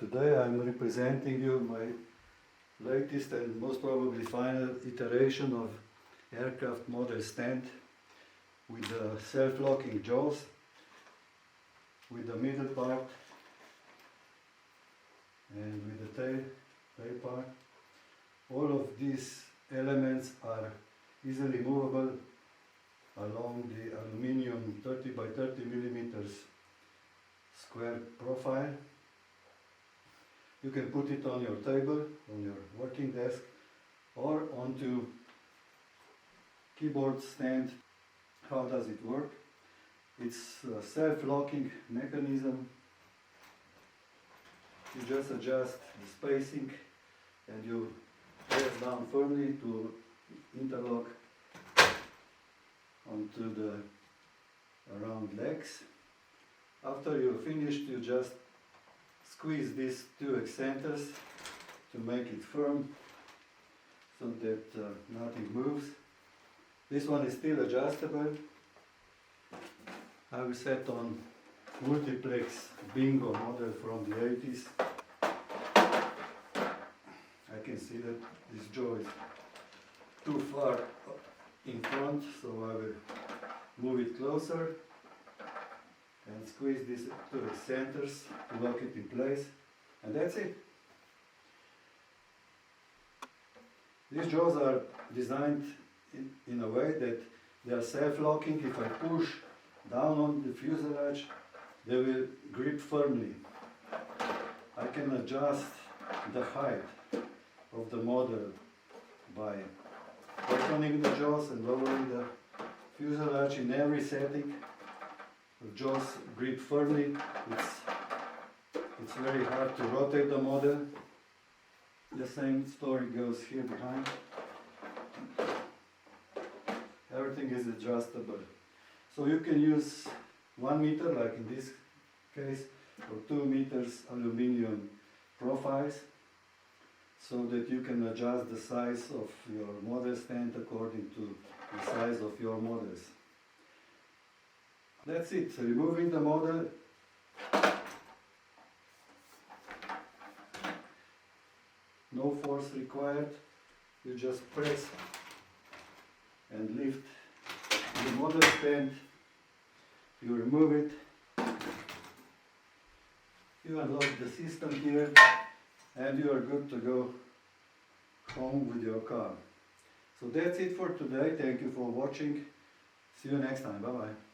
Today I'm representing you my latest and most probably final iteration of aircraft model stand with the self-locking jaws, with the middle part and with the tail part. All of these elements are easily movable along the aluminium 30 by 30 millimeters square profile. You can put it on your table, on your working desk, or onto keyboard stand. How does it work? It's a self-locking mechanism. You just adjust the spacing and you press down firmly to interlock onto the round legs. After you're finished, you just squeeze these two extenders to make it firm so that nothing moves. This one is still adjustable. I will set on multiplex bingo model from the 80s. I can see that this jaw is too far in front, so I will move it closer and squeeze these two centers to lock it in place, and that's it. These jaws are designed in a way that they are self-locking. If I push down on the fuselage, they will grip firmly. I can adjust the height of the model by opening the jaws and lowering the fuselage in every setting. The jaws grip firmly. It's very hard to rotate the model. The same story goes here behind. Everything is adjustable. So you can use 1 meter, like in this case, or 2 meters aluminium profiles, so that you can adjust the size of your model stand according to the size of your models. That's it. Removing the model. No force required. You just press and lift the model stand. You remove it. You unlock the system here, and you are good to go home with your car. So that's it for today. Thank you for watching. See you next time. Bye bye.